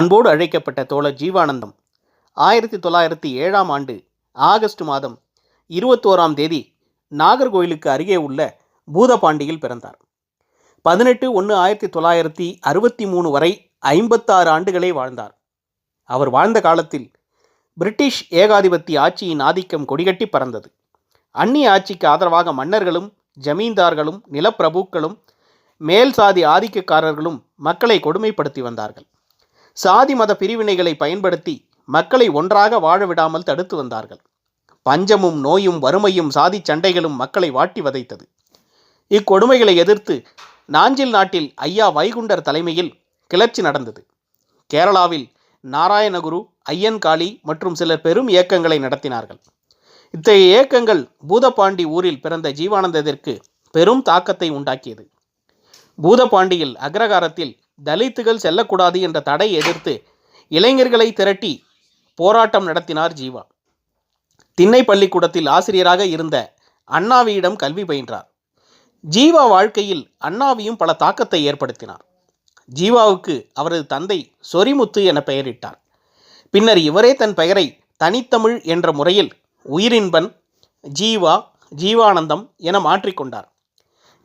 அன்போடு அழைக்கப்பட்ட தோழர் ஜீவானந்தம் 1907ஆம் ஆண்டு ஆகஸ்ட் மாதம் 21ஆம் தேதி நாகர்கோயிலுக்கு அருகே உள்ள பூதப்பாண்டியில் பிறந்தார். 18/1/1963 வரை 56 ஆண்டுகளை வாழ்ந்தார். அவர் வாழ்ந்த காலத்தில் பிரிட்டிஷ் ஏகாதிபத்திய ஆட்சியின் ஆதிக்கம் கொடிகட்டி பறந்தது. அந்நிய ஆட்சிக்கு ஆதரவாக மன்னர்களும் ஜமீன்தார்களும் நிலப்பிரபுக்களும் மேல் சாதி ஆதிக்கக்காரர்களும் மக்களை கொடுமைப்படுத்தி வந்தார்கள். சாதி மத பிரிவினைகளை பயன்படுத்தி மக்களை ஒன்றாக வாழ விடாமல் தடுத்து வந்தார்கள். பஞ்சமும் நோயும் வறுமையும் சாதி சண்டைகளும் மக்களை வாட்டி வதைத்தது. இக்கொடுமைகளை எதிர்த்து நாஞ்சில் நாட்டில் ஐயா வைகுண்டர் தலைமையில் கிளர்ச்சி நடந்தது. கேரளாவில் நாராயணகுரு, ஐயன்காளி மற்றும் சிலர் பெரும் இயக்கங்களை நடத்தினார்கள். இத்தகைய இயக்கங்கள் பூதப்பாண்டி ஊரில் பிறந்த ஜீவானந்தத்திற்கு பெரும் தாக்கத்தை உண்டாக்கியது. பூதப்பாண்டியில் அக்ரகாரத்தில் தலித்துகள் செல்லக்கூடாது என்ற தடை எதிர்த்து இளைஞர்களை திரட்டி போராட்டம் நடத்தினார் ஜீவா. திண்ணை பள்ளிக்கூடத்தில் ஆசிரியராக இருந்த அண்ணாவியிடம் கல்வி பயின்றார். ஜீவா வாழ்க்கையில் அண்ணாவியும் பல தாக்கத்தை ஏற்படுத்தினார். ஜீவாவுக்கு அவரது தந்தை சொரிமுத்து என பெயரிட்டார். பின்னர் இவரே தன் பெயரை தனித்தமிழ் என்ற முறையில் உயிரின்பன், ஜீவா, ஜீவானந்தம் என மாற்றிக்கொண்டார்.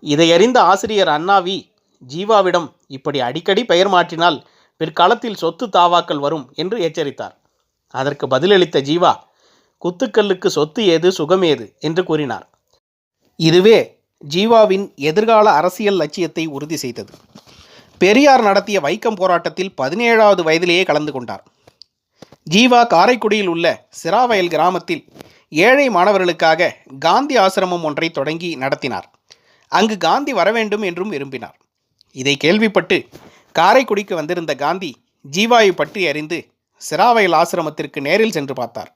இதையறிந்த ஆசிரியர் அண்ணாவி ஜீவாவிடம் இப்படி அடிக்கடி பெயர் மாற்றினால் பிற்காலத்தில் சொத்து தாவாக்கள் வரும் என்று எச்சரித்தார். அதற்கு பதிலளித்த ஜீவா, குத்துக்கல்லுக்கு சொத்து ஏது சுகம் ஏது என்று கூறினார். இதுவே ஜீவாவின் எதிர்கால அரசியல் லட்சியத்தை உறுதி செய்தது. பெரியார் நடத்திய வைக்கம் போராட்டத்தில் 17வது வயதிலேயே கலந்து கொண்டார். ஜீவா காரைக்குடியில் உள்ள சிராவயல் கிராமத்தில் ஏழை மாணவர்களுக்காக காந்தி ஆசிரமம் ஒன்றை தொடங்கி நடத்தினார். அங்கு காந்தி வரவேண்டும் என்றும் விரும்பினார். இதை கேள்விப்பட்டு காரைக்குடிக்கு வந்திருந்த காந்தி ஜீவாவை பற்றி அறிந்து சிராவயல் ஆசிரமத்திற்கு நேரில் சென்று பார்த்தார்.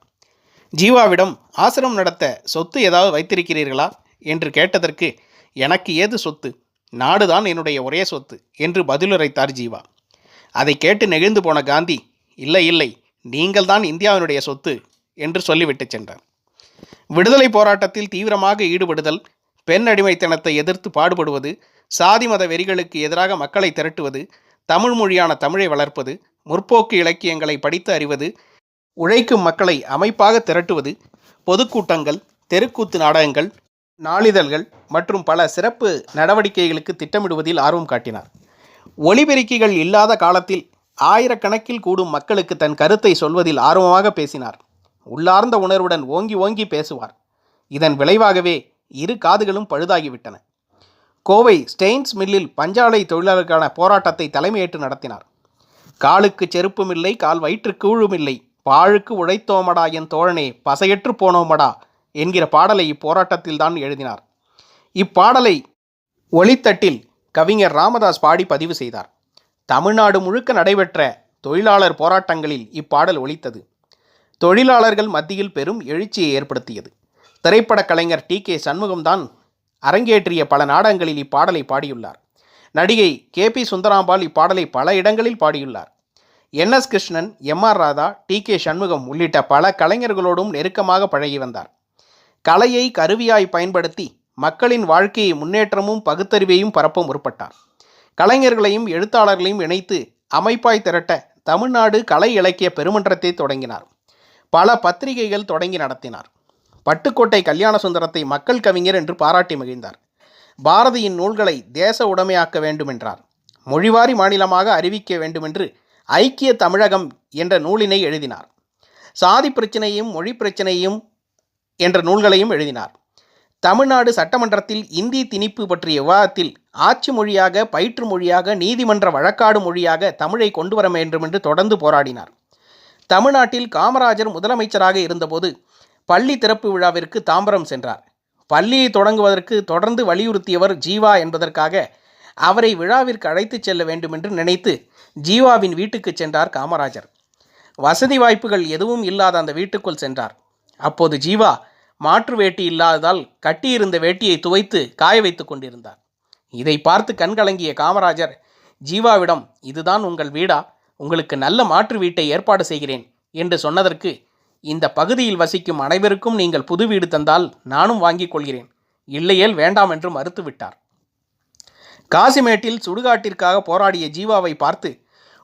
ஜீவாவிடம் ஆசிரமம் நடத்த சொத்து ஏதாவது வைத்திருக்கிறீர்களா என்று கேட்டதற்கு, எனக்கு ஏது சொத்து, நாடுதான் என்னுடைய ஒரே சொத்து என்று பதிலுரைத்தார் ஜீவா. அதை கேட்டு நெகிழ்ந்து போன காந்தி, இல்லை இல்லை, நீங்கள் தான் இந்தியாவினுடைய சொத்து என்று சொல்லிவிட்டு சென்றார். விடுதலை போராட்டத்தில் தீவிரமாக ஈடுபடுதல், பெண் அடிமைத்தனத்தை எதிர்த்து பாடுபடுவது, சாதி மத வெறிகளுக்கு எதிராக மக்களை திரட்டுவது, தமிழ் மொழியான தமிழை வளர்ப்பது, முற்போக்கு இலக்கியங்களை படித்து அறிவது, உழைக்கும் மக்களை அமைப்பாக திரட்டுவது, பொதுக்கூட்டங்கள், தெருக்கூத்து நாடகங்கள், நாளிதழ்கள் மற்றும் பல சிறப்பு நடவடிக்கைகளுக்கு திட்டமிடுவதில் ஆர்வம் காட்டினார். ஒலிபெருக்கிகள் இல்லாத காலத்தில் ஆயிரக்கணக்கில் கூடும் மக்களுக்கு தன் கருத்தை சொல்வதில் ஆர்வமாக பேசினார். உள்ளார்ந்த உணர்வுடன் ஓங்கி ஓங்கி பேசுவார். இதன் விளைவாகவே இரு காதுகளும் பழுதாகிவிட்டன. கோவை ஸ்டெயின்ஸ் மில்லில் பஞ்சாலை தொழிலாளர்களுக்கான போராட்டத்தை தலைமையேற்று நடத்தினார். காலுக்கு செருப்பும் இல்லை, கால் வயிற்று கூழும் இல்லை, பாழுக்கு உழைத்தோமடா என் தோழனே, பசையற்று போனோமடா என்கிற பாடலை இப்போராட்டத்தில் தான் எழுதினார். இப்பாடலை ஒளித்தட்டில் கவிஞர் ராமதாஸ் பாடி பதிவு செய்தார். தமிழ்நாடு முழுக்க நடைபெற்ற தொழிலாளர் போராட்டங்களில் இப்பாடல் ஒலித்தது. தொழிலாளர்கள் மத்தியில் பெரும் எழுச்சியை ஏற்படுத்தியது. திரைப்பட கலைஞர் டி கே சண்முகம்தான் அரங்கேற்றிய பல நாடகங்களில் இப்பாடலை பாடியுள்ளார். நடிகை கே.பி. சுந்தராம்பாள் இப்பாடலை பல இடங்களில் பாடியுள்ளார். N S. Krishnan, M R. Radha, T K Shanmugam உள்ளிட்ட பல கலைஞர்களோடும் நெருக்கமாக பழகி வந்தார். கலையை கருவியாய் பயன்படுத்தி மக்களின் வாழ்க்கையை முன்னேற்றமும் பகுத்தறிவையும் பரப்ப முற்பட்டார். கலைஞர்களையும் எழுத்தாளர்களையும் இணைத்து அமைப்பாய் திரட்ட தமிழ்நாடு கலை இலக்கிய பெருமன்றத்தை தொடங்கினார். பல பத்திரிகைகள் தொடங்கி நடத்தினார். பட்டுக்கோட்டை கல்யாண சுந்தரத்தை மக்கள் கவிஞர் என்று பாராட்டி மகிழ்ந்தார். பாரதியின் நூல்களை தேச உடைமையாக்க வேண்டுமென்றார். மொழிவாரி மாநிலமாக அறிவிக்க வேண்டுமென்று ஐக்கிய தமிழகம் என்ற நூலினை எழுதினார். சாதி பிரச்சனையும் மொழி பிரச்சனையும் என்ற நூல்களையும் எழுதினார். தமிழ்நாடு சட்டமன்றத்தில் இந்தி திணிப்பு பற்றிய விவாதத்தில் ஆட்சி மொழியாக, பயிற்று மொழியாக, நீதிமன்ற வழக்காடு மொழியாக தமிழை கொண்டு வர வேண்டும் என்று தொடர்ந்து போராடினார். தமிழ்நாட்டில் காமராஜர் முதலமைச்சராக இருந்தபோது பள்ளி திறப்பு விழாவிற்கு தாம்பரம் சென்றார். பள்ளியை தொடங்குவதற்கு தொடர்ந்து வலியுறுத்தியவர் ஜீவா என்பதற்காக அவரை விழாவிற்கு அழைத்துச் செல்ல வேண்டும் என்று நினைத்து ஜீவாவின் வீட்டுக்கு சென்றார் காமராஜர். வசதி வாய்ப்புகள் எதுவும் இல்லாத அந்த வீட்டுக்குள் சென்றார். அப்போது ஜீவா மாற்று வேட்டி இல்லாததால் கட்டியிருந்த வேட்டியை துவைத்து காய வைத்து கொண்டிருந்தார். இதை பார்த்து கண்கலங்கிய காமராஜர் ஜீவாவிடம், இதுதான் உங்கள் வீடா? உங்களுக்கு நல்ல மாற்று வீட்டை ஏற்பாடு செய்கிறேன் என்று சொன்னதற்கு, இந்த பகுதியில் வசிக்கும் அனைவருக்கும் நீங்கள் புது வீடு தந்தால் நானும் வாங்கிக் கொள்கிறேன், இல்லையேல் வேண்டாம் என்று மறுத்துவிட்டார். காசிமேட்டில் சுடுகாட்டிற்காக போராடிய ஜீவாவை பார்த்து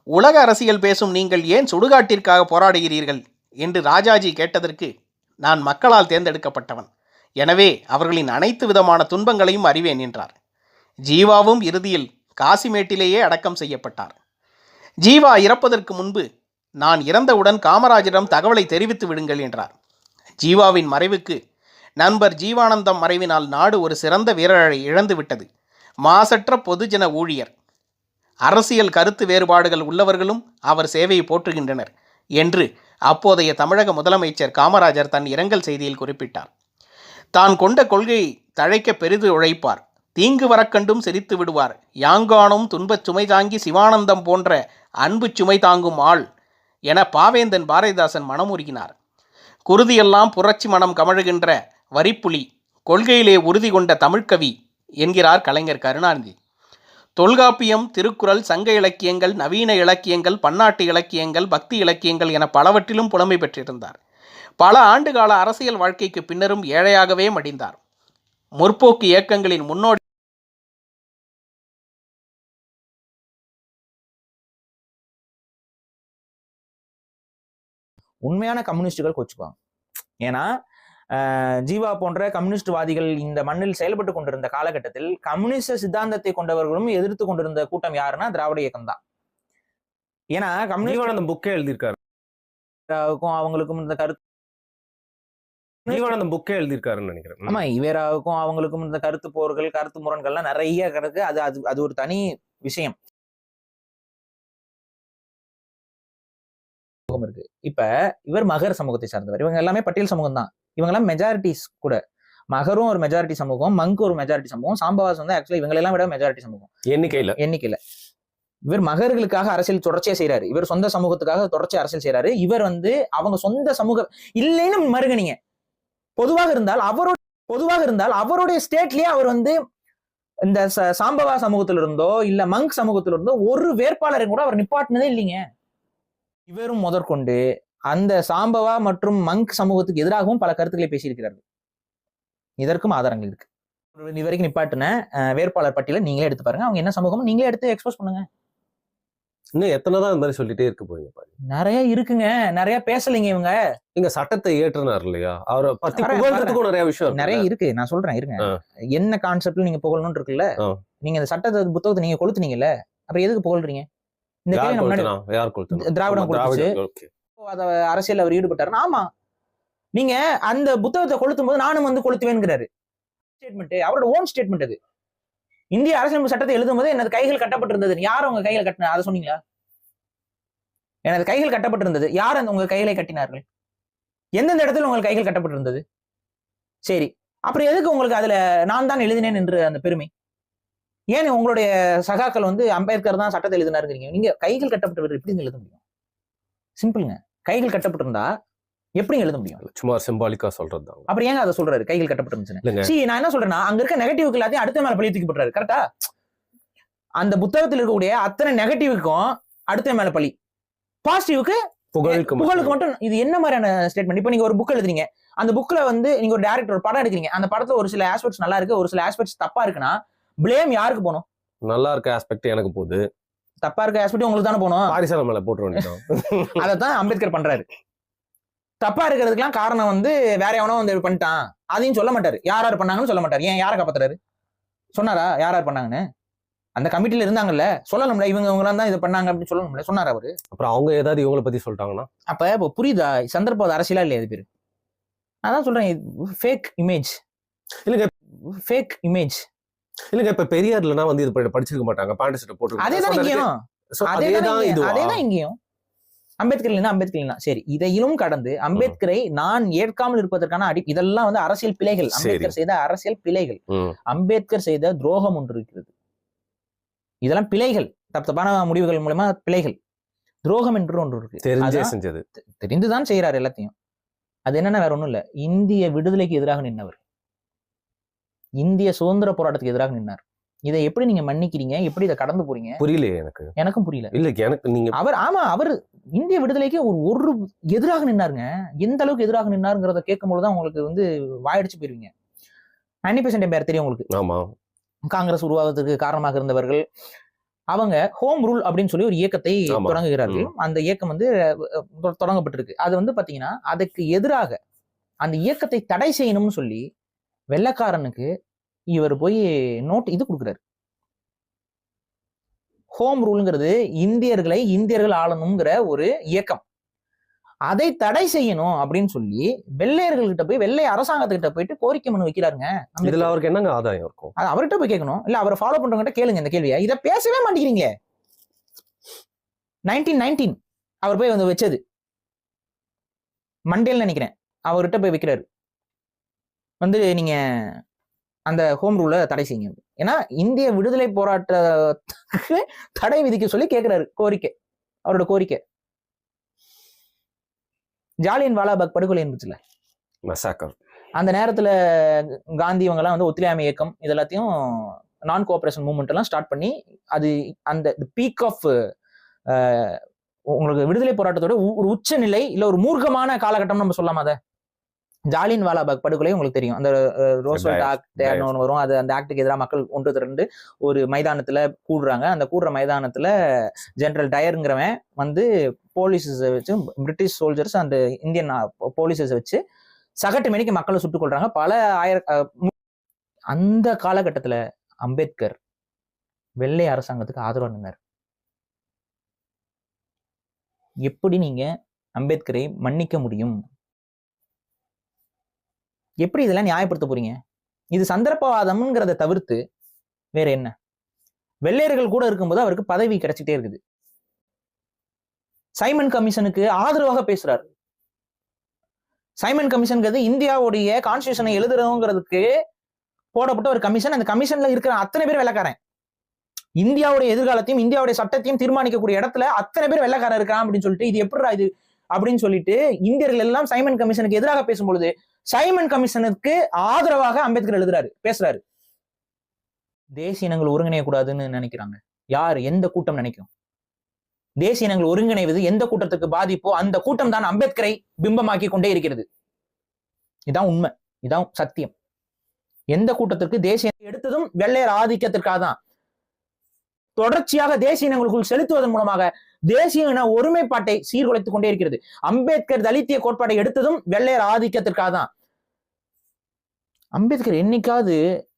உலக அரசியல் பேசும் நீங்கள் ஏன் சுடுகாட்டிற்காக போராடுகிறீர்கள் என்று ராஜாஜி கேட்டதற்கு, நான் மக்களால் தேர்ந்தெடுக்கப்பட்டவன், எனவே அவர்களின் அனைத்து விதமான துன்பங்களையும் அறிவேன் என்றார். ஜீவாவும் இறுதியில் காசிமேட்டிலேயே அடக்கம் செய்யப்பட்டார். ஜீவா இறப்பதற்கு முன்பு, நான் இறந்தவுடன் காமராஜரிடம் தகவலை தெரிவித்து விடுங்கள் என்றார். ஜீவாவின் மறைவுக்கு நண்பர் ஜீவானந்தம் மறைவினால் நாடு ஒரு சிறந்த வீரரை இழந்துவிட்டது. மாசற்ற பொதுஜன ஊழியர். அரசியல் கருத்து வேறுபாடுகள் உள்ளவர்களும் அவர் சேவையை போற்றுகின்றனர் என்று அப்போதைய தமிழக முதலமைச்சர் காமராஜர் தன் இரங்கல் செய்தியில் குறிப்பிட்டார். தான் கொண்ட கொள்கையை தழைக்க பெரிது உழைப்பார், தீங்கு வரக்கண்டும் சிரித்து விடுவார், யாங்கானும் துன்பச் சுமை தாங்கி சிவானந்தம் போன்ற அன்பு சுமை தாங்கும் ஆள் என பாவேந்தன் பாரதிதாசன் மனமுருகினார். குருதியெல்லாம் புரட்சி மனம் கமழுகின்ற வரிப்புலி, கொள்கையிலே உறுதி கொண்ட தமிழ்கவி என்கிறார் கலைஞர் கருணாநிதி. தொல்காப்பியம், திருக்குறள், சங்க இலக்கியங்கள், நவீன இலக்கியங்கள், பன்னாட்டு இலக்கியங்கள், பக்தி இலக்கியங்கள் என பலவற்றிலும் புலமை பெற்றிருந்தார். பல ஆண்டுகால அரசியல் வாழ்க்கைக்கு பின்னரும் ஏழையாகவே மடிந்தார். முற்போக்கு இயக்கங்களின் முன்னோடி உண்மையான கம்யூனிஸ்டுகள் கோச்சுக்குவாங்க. ஏன்னா ஜீவா போன்ற கம்யூனிஸ்ட்வாதிகள் இந்த மண்ணில் செயல்பட்டு கொண்டிருந்த காலகட்டத்தில் கம்யூனிஸ்ட சித்தாந்தத்தை கொண்டவர்களும் எதிர்த்து கொண்டிருந்த கூட்டம் யாருன்னா திராவிட இயக்கம் தான். ஏன்னா கம்யூனிஸ்ட் புக்கே எழுதியிருக்காரு, அவங்களுக்கும் இந்த கருத்து புக்கே எழுதியிருக்காருன்னு நினைக்கிறேன். ஆமா, இவேராவுக்கும் அவங்களுக்கும் இந்த கருத்து போர்கள், கருத்து முரண்கள்லாம் நிறைய கிடக்கு. அது அது அது ஒரு தனி விஷயம் இருக்கு. இப்ப இவர் மகர் சமூகத்தை சார்ந்தவர், இவங்க எல்லாமே பட்டியல் சமூகம் தான். இவங்க எல்லாம் மெஜாரிட்டிஸ் கூட. மகரும் ஒரு மெஜாரிட்டி சமூகம், மங்கு ஒரு மெஜாரிட்டி சமூகம், சாம்பவாஸ் வந்து ஆக்சுவலி இவங்க எல்லாம் விட மெஜாரிட்டி சமூகம் எண்ணிக்கையில. இவர் மகர்களுக்காக அரசியல் தொடர்ச்சியா செய்யறாரு, இவர் சொந்த சமூகத்துக்காக தொடர்ச்சி அரசியல் செய்யறாரு. இவர் வந்து அவங்க சொந்த சமூகம் இல்லைன்னு மறுகணிங்க. பொதுவாக இருந்தால் அவருடைய ஸ்டேட்லயே அவர் வந்து இந்த சாம்பவா சமூகத்தில இருந்தோ இல்ல மங்க் சமூகத்தில இருந்தோ ஒரு வேட்பாளரை கூட அவர் நிப்பாட்டினதே இல்லைங்க. இவரும் முதற்கொண்டு அந்த சாம்பவா மற்றும் மங்க் சமூகத்துக்கு எதிராகவும் பல கருத்துக்களை பேசியிருக்கிறார்கள். இதற்கும் ஆதாரங்கள் இருக்கு. இது வரைக்கும் நிப்பாட்டின வேட்பாளர் பட்டியலை நீங்களே எடுத்து பாருங்க. அவங்க என்ன சமூகம் நீங்களே எடுத்து எக்ஸ்போஸ் பண்ணுங்க. இன்னும் எத்தனைதான் இந்த மாதிரி சொல்லிட்டே இருக்க போறீங்க பாருங்க. நிறைய இருக்குங்க, நிறைய பேசலைங்க இவங்க. இங்க சட்டத்தை ஏற்றினார் இல்லையா, அவரை பத்தி புகழ்றதுக்கும் நிறைய விஷயம் நிறைய இருக்கு. நான் சொல்றேன் இருங்க. என்ன கான்செப்ட்ல நீங்க புகழணும்னு இருக்குல்ல, நீங்க இந்த சட்டத்தை புத்தகத்தை நீங்க கொளுத்துனீங்கல்ல, அப்புறம் எதுக்கு புகழ்றீங்க? இந்த திராவிடம் கொடுத்துச்சு, அரசியல் அவர் ஈடுபட்டாரு. ஆமா, நீங்க அந்த புத்தகத்தை கொளுத்தும் போது நானும் வந்து கொளுத்துவேன்கிறாரு. ஸ்டேட்மெண்ட், அவரோட ஓன் ஸ்டேட்மெண்ட். அது இந்திய அரசியலமைப்பு சட்டத்தை எழுதும் போது எனது கைகள் கட்டப்பட்டிருந்தது. யார் உங்க கைகள் கட்டின அதை சொன்னீங்களா? எனது கைகள் கட்டப்பட்டிருந்தது. யார் அந்த உங்க கைகளை கட்டினார்கள்? எந்தெந்த இடத்துல உங்கள் கைகள் கட்டப்பட்டிருந்தது? சரி, அப்புறம் எதுக்கு உங்களுக்கு அதுல நான் தான் எழுதினேன் என்று அந்த பெருமை? ஏன் உங்களுடைய சகாக்கள் வந்து அம்பேத்கர் தான் சட்டத்தை எழுதினாருங்கிறீங்க? நீங்க கைகள் கட்டப்பட்டவர் எப்படி எழுத முடியும்? சிம்பிளுங்க. கைகள் கட்டப்பட்டிருந்தா எப்படி எழுத முடியும்? சும்மா சிம்பாலிக்கா சொல்றது. அப்புறம் ஏங்க அதை சொல்றாரு கைகள் கட்டப்பட்டிருந்துச்சு? நான் என்ன சொல்றேன்னா, அங்க இருக்க நெகட்டிவ்க்கு எல்லாத்தையும் அடுத்த மேல பழி தூக்கி போட்டுறாரு. கரெக்டா? அந்த புத்தகத்தில் இருக்கக்கூடிய அத்தனை நெகட்டிவ்க்கும் அடுத்த மேல பழி, பாசிட்டிவ்க்கு புகழுக்கு மட்டும். இது என்ன மாதிரியான ஸ்டேட்மெண்ட்? இப்ப நீங்க ஒரு புக் எழுதுறீங்க, அந்த புக்ல வந்து நீங்க ஒரு டைரக்டர் ஒரு படம் எடுக்கிறீங்க, அந்த படத்துல ஒரு சில ஆஸ்பெக்ட்ஸ் நல்லா இருக்கு, ஒரு சில ஆஸ்பெக்ட்ஸ் தப்பா இருக்குன்னா பிளேம் யாருக்கு போகணும்? நல்லா இருக்க ஆஸ்பெக்ட் எனக்கு போகுது, தப்பா இருக்க ஆஸ்பெக்ட் உங்களுக்கு தானே போகணும். பாரிசால மேல போட்டு வேண்டியதான். அதைத்தான் அம்பேத்கர் பண்றாரு. தப்பா இருக்கிறதுக்கெல்லாம் காரணம் வந்து வேற எவனோ வந்து பண்ணிட்டான் அதையும் சொல்ல மாட்டாரு. யார் பண்ணாங்கன்னு சொல்ல மாட்டாரு. ஏன் யாரை காப்பாத்துறாரு? சொன்னாரா யார் பண்ணாங்கன்னு? அந்த கமிட்டில இருந்தாங்கல்ல, சொல்லணும்ல இவங்க தான் இதை பண்ணாங்க அப்படின்னு சொல்லணும்ல, சொன்னார் அவரு. அப்புறம் அவங்க ஏதாவது இவங்களை பத்தி சொல்லிட்டாங்கன்னா அப்ப இப்போ புரியுதா சந்தர்ப்ப அரசியலா இல்லையா? அது பேரு அதான் சொல்றேன், ஃபேக் இமேஜ். இல்லைங்க, ஃபேக் இமேஜ் இல்லைங்க. இப்ப பெரியார்லனா வந்து இது படிச்சிருக்க மாட்டாங்க, பேண்ட் ஷர்ட் போட்டு. அதேதான் இங்கேயும் அம்பேத்கர் சரி, இதையும் கடந்து அம்பேத்கரை நான் ஏற்காமல் இருப்பதற்கான இதெல்லாம் வந்து அரசியல் பிழைகள். அம்பேத்கர் செய்த அரசியல் பிழைகள், அம்பேத்கர் செய்த துரோகம் ஒன்று இருக்கிறது. இதெல்லாம் பிழைகள், தப்பான முடிவுகள் மூலமா பிழைகள். துரோகம் என்று ஒன்று இருக்கு, தெரிந்துதான் செய்யறாரு எல்லாத்தையும். அது என்னன்னா வேற ஒண்ணும் இல்ல, இந்திய விடுதலைக்கு எதிராக நின்றவர், இந்திய சுதந்திர போராட்டத்துக்கு எதிராக நின்னார். இதை எப்படி நீங்க மன்னிக்கிறீங்க? எப்படி இதை கடந்து போறீங்க? புரியலையே எனக்கும் புரியல. இல்ல எனக்கு நீங்க அவர் இந்திய விடுதலைக்கு ஒரு எதிராக நின்னாருங்க. எந்த அளவுக்கு எதிராக நின்னாருங்கிறத கேட்கும்போதுதான் உங்களுக்கு வந்து வாயடிச்சு போயிருவீங்க. ஆனி பெசன்ட் பேர் தெரியும் உங்களுக்கு? ஆமா, காங்கிரஸ் உருவாவதற்கு காரணமாக இருந்தவர்கள், அவங்க ஹோம் ரூல் அப்படின்னு சொல்லி ஒரு இயக்கத்தை ஆமா. தொடங்குகிறார்கள். அந்த இயக்கம் வந்து தொடங்கப்பட்டிருக்கு. அது வந்து பாத்தீங்கன்னா அதுக்கு எதிராக அந்த இயக்கத்தை தடை செய்யணும்னு சொல்லி வெள்ளைக்காரனுக்கு இவர் போய் இது கொடுக்குறாரு. ஹோம் ரூல்ங்கிறது இந்தியர்கள் ஆளணுங்கிற ஒரு இயக்கம். அதை தடை செய்யணும் அப்படின்னு சொல்லி வெள்ளையர்கள்கிட்ட போய் வெள்ளை அரசாங்கத்துக்கிட்ட போயிட்டு கோரிக்கை மனு வைக்கிறாருங்க. இதுல அவருக்கு என்னங்க ஆதாயம் இருக்கும்? அது அவர்கிட்ட போய் கேட்கணும். இல்ல அவரை ஃபாலோ பண்றவங்க கேளுங்க இந்த கேள்வியை. இதை பேசவே மாட்டேங்கிறீங்களே. 1919 அவர் போய் வந்து வச்சது மண்டேல் நினைக்கிறேன். அவர்கிட்ட போய் வைக்கிறாரு வந்து நீங்க அந்த ஹோம் ரூலை தடை செய்யுங்க. ஏன்னா இந்திய விடுதலை போராட்டத்துக்கு தடை விதிக்க சொல்லி கேட்கிறாரு. கோரிக்கை, அவரோட கோரிக்கை. ஜாலியன் வாலாபாக் படுகொலை இருந்துச்சுல, அந்த நேரத்துல காந்தி இவங்க எல்லாம் வந்து ஒத்துழையாமை இயக்கம் இது எல்லாத்தையும் நான் கோஆபரேஷன் மூவ்மெண்ட் எல்லாம் ஸ்டார்ட் பண்ணி அது அந்த பீக் ஆஃப் உங்களுக்கு விடுதலை போராட்டத்தோட ஒரு உச்ச நிலை இல்ல ஒரு மூர்க்கமான காலகட்டம் நம்ம சொல்லலாம். அதை ஜாலியன் வாலாபாக் படுகொலை உங்களுக்கு தெரியும். அந்த ரோஸ்வெல்ட் ஆக்ட் ஒன்று வரும். அது அந்த ஆக்டுக்கு எதிராக மக்கள் ஒன்று திரண்டு ஒரு மைதானத்துல கூடுறாங்க. அந்த கூடுற மைதானத்துல ஜெனரல் டயருங்கிறவன் வந்து போலீஸஸ் வச்சு, பிரிட்டிஷ் சோல்ஜர்ஸ் அந்த இந்தியன் போலீஸஸ் வச்சு சகட்டு மணிக்கு மக்களை சுட்டுக் கொள்றாங்க. பல அந்த காலகட்டத்துல அம்பேத்கர் வெள்ளை அரசாங்கத்துக்கு ஆதரவு நின்றார். எப்படி நீங்க அம்பேத்கரை மன்னிக்க முடியும்? எப்படி இதெல்லாம் நியாயப்படுத்த போறீங்க? இது சந்தர்ப்பவாதம்ங்கிறத தவிர்த்து வேற என்ன? வெள்ளையர்கள் கூட இருக்கும்போது அவருக்கு பதவி கிடைச்சிட்டே இருக்குது. சைமன் கமிஷனுக்கு ஆதரவாக பேசுறாரு. சைமன் கமிஷன்ங்கிறது இந்தியாவுடைய கான்ஸ்டியூஷனை எழுதுறதுங்கிறதுக்கு போடப்பட்ட ஒரு கமிஷன். அந்த கமிஷன்ல இருக்கிற அத்தனை பேர் வெள்ளைக்காரன். இந்தியாவுடைய எதிர்காலத்தையும் இந்தியாவுடைய சட்டத்தையும் தீர்மானிக்கக்கூடிய இடத்துல அத்தனை பேர் வெள்ளைக்காரன் இருக்கான் அப்படின்னு சொல்லிட்டு இது எப்படிடா இது அப்படின்னு சொல்லிட்டு இந்தியர்கள் எல்லாம் சைமன் கமிஷனுக்கு எதிராக பேசும்பொழுது சைமன் கமிஷனுக்கு ஆதரவாக அம்பேத்கர் எழுதுறாரு, பேசுறாரு. தேசிய இனங்கள் ஒருங்கிணைய கூடாதுன்னு நினைக்கிறாங்க. யார், எந்த கூட்டம் நினைக்கும்? தேசிய இனங்கள் ஒருங்கிணைவது எந்த கூட்டத்துக்கு பாதிப்போ அந்த கூட்டம் தான் அம்பேத்கரை பிம்பமாக்கி கொண்டே இருக்கிறது. இதான் உண்மை, இதான் சத்தியம். எந்த கூட்டத்திற்கு தேசிய எடுத்ததும் வெள்ளையர் ஆதிக்கத்திற்காக தான். தொடர்ச்சியாக தேசிய இனங்களுக்குள் செலுத்துவதன் மூலமாக தேசிய இன ஒருமைப்பாட்டை சீர்குலைத்துக் கொண்டே இருக்கிறது. அம்பேத்கர் தலித்திய கோட்பாட்டை எடுத்ததும் வெள்ளையர் ஆதிக்கத்திற்காக தான். அம்பேத்கர் என்னைக்காவது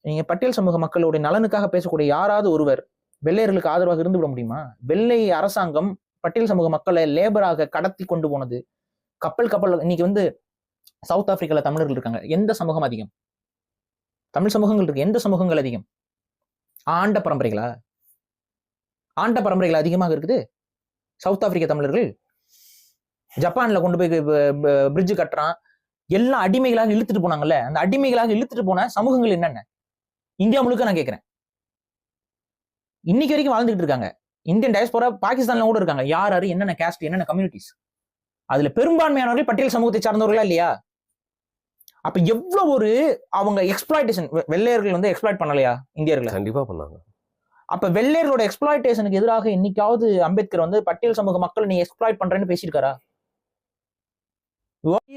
நீங்க பட்டியல் சமூக மக்களுடைய நலனுக்காக பேசக்கூடிய யாராவது ஒருவர் வெள்ளையர்களுக்கு ஆதரவாக இருந்து விட முடியுமா? வெள்ளை அரசாங்கம் பட்டியல் சமூக மக்களை லேபராக கடத்தி கொண்டு போனது. கப்பல் இன்னைக்கு வந்து சவுத் ஆப்பிரிக்கால தமிழர்கள் இருக்காங்க. எந்த சமூகம் அதிகம்? தமிழ் சமூகங்கள் இருக்கு. எந்த சமூகங்கள் அதிகம்? ஆண்ட பரம்பரைகளா? ஆண்ட பரம்பரைகள் அதிகமாக இருக்குது. சவுத் ஆப்பிரிக்க தமிழர்கள் ஜப்பான்ல கொண்டு போய் பிரிட்ஜ் கட்டுறான். எல்லாம் அடிமைகளாக இழுத்துட்டு போனாங்கல்ல. அந்த அடிமைகளாக இழுத்துட்டு போன சமூகங்கள் என்னென்ன இந்தியா முழுக்க நான் கேட்கிறேன். இன்னைக்கு வரைக்கும் வாழ்ந்துட்டு இருக்காங்க. இந்தியன் டயஸ்போரா பாகிஸ்தான்ல கூட இருக்காங்க. யார் யாரு, என்னென்ன காஸ்ட், என்னென்ன கம்யூனிட்டிஸ். அதுல பெரும்பான்மையானவர்கள் பட்டியல் சமூகத்தை சார்ந்தவர்களா இல்லையா? அப்ப எவ்வளவு ஒரு அவங்க எக்ஸ்பிளாய்டேஷன், வெள்ளையர்கள் வந்து எக்ஸ்பிளாய்ட் பண்ணலையா இந்தியர்களை? கண்டிப்பா பண்ணாங்க. அப்ப வெள்ளையர்களோட எக்ஸ்பிளாய்டேஷனுக்கு எதிராக என்னைக்காவது அம்பேத்கர் வந்து பட்டியல் சமூக மக்கள் நீ எக்ஸ்பிளாய்ட் பண்றேன்னு பேசியிருக்காரா?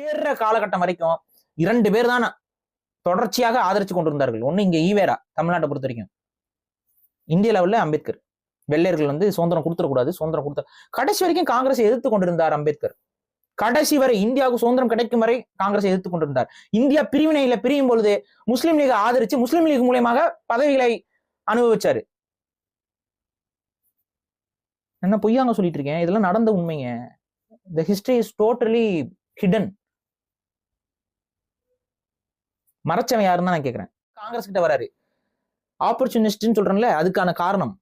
ஏற காலகட்டம் வரைக்கும் 2 பேர் தான் தொடர்ச்சியாக ஆதரிச்சு கொண்டிருந்தார்கள். ஒண்ணு இங்க ஈவேரா, தமிழ்நாட்டை பொறுத்த வரைக்கும். இந்திய லெவல்ல அம்பேத்கர். வெள்ளையர்கள் வந்து சுதந்திரம் கொடுத்துடக்கூடாது, சுதந்திரம் கொடுத்த கடைசி வரைக்கும் காங்கிரஸை எதிர்த்து கொண்டிருந்தார் அம்பேத்கர். கடைசி வரை இந்தியாவுக்கு சுதந்திரம் கிடைக்கும் வரை காங்கிரஸை எதிர்த்து கொண்டிருந்தார். இந்தியா பிரிவினையில பிரியும் பொழுது முஸ்லீம் லீக் ஆதரிச்சு முஸ்லீம் லீக் மூலமாக பதவிகளை அனுபவிச்சாரு. என்ன பொய்யாங்க சொல்லிட்டு இருக்கேன்? இதெல்லாம் நடந்த உண்மைங்க. The history is totally hidden. மறைச்சவன் யாருன்னு தான் நான் கேட்கிறேன். காங்கிரஸ் கிட்ட வராரு. ஆப்பர்ச்சுனிஸ்ட்னு சொல்றேன்ல, அதுக்கான காரணம்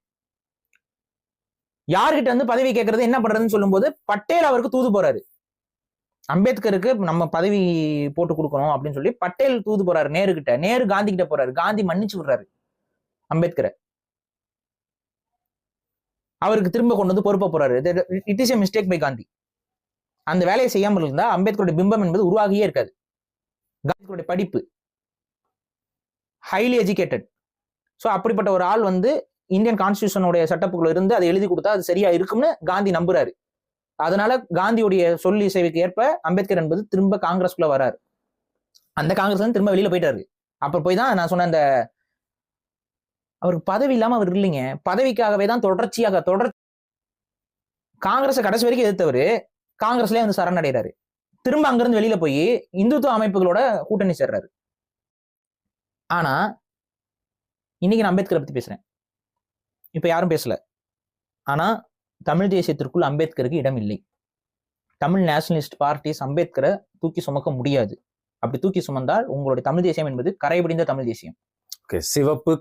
யார்கிட்ட வந்து பதவி கேட்கறது என்ன பண்றதுன்னு சொல்லும் போது பட்டேல் அவருக்கு தூது போறாரு. அம்பேத்கருக்கு நம்ம பதவி போட்டு கொடுக்கணும் அப்படின்னு சொல்லி பட்டேல் தூது போறாரு நேரு கிட்ட. நேரு காந்தி கிட்ட போறாரு. காந்தி மன்னிச்சு விடுறாரு அம்பேத்கரை. அவருக்கு திரும்ப கொண்டு வந்து பொறுப்ப போறாரு. It is a mistake by Gandhi. அந்த வேலையை செய்யாமல் இருந்தா அம்பேத்கருடைய பிம்பம் என்பது உருவாகியே இருக்காது. காந்தியோட படிப்பு ஹைலி எஜுகேட்டட். ஸோ அப்படிப்பட்ட ஒரு ஆள் வந்து இந்தியன் கான்ஸ்டியூஷனுடைய சட்டப்புக்குள்ள இருந்து அதை எழுதி கொடுத்தா அது சரியா இருக்கும்னு காந்தி நம்புறாரு. அதனால காந்தியுடைய சொல்லி சேவைக்கு ஏற்ப அம்பேத்கர் என்பது திரும்ப காங்கிரஸ்குள்ள வராரு. அந்த காங்கிரஸ் திரும்ப வெளியில போயிட்டாரு. அப்ப போய் தான் நான் சொன்ன அந்த அவருக்கு பதவி இல்லாம அவர் இல்லைங்க. பதவிக்காகவே தான் தொடர்ச்சியாக காங்கிரஸ் கடைசி வரைக்கும் எதிர்த்தவரு காங்கிரஸ்லயே வந்து சரணடைறாரு. திரும்ப அங்கிருந்து வெளியில போய் இந்துத்துவ அமைப்புகளோட கூட்டணி சேர்றாரு. ஆனா இன்னைக்கு நான் அம்பேத்கரை பத்தி பேசுறேன், இப்ப யாரும் பேசல. ஆனா தமிழ் தேசியத்திற்குள் அம்பேத்கருக்கு இடம் இல்லை. தமிழ் நேஷனலிஸ்ட் பார்ட்டிஸ் அம்பேத்கரை தூக்கி சுமக்க முடியாது. அப்படி தூக்கி சுமந்தால் உங்களுடைய தமிழ் தேசியம் என்பது கரைபிடிந்த தமிழ் தேசியம். சிவப்பு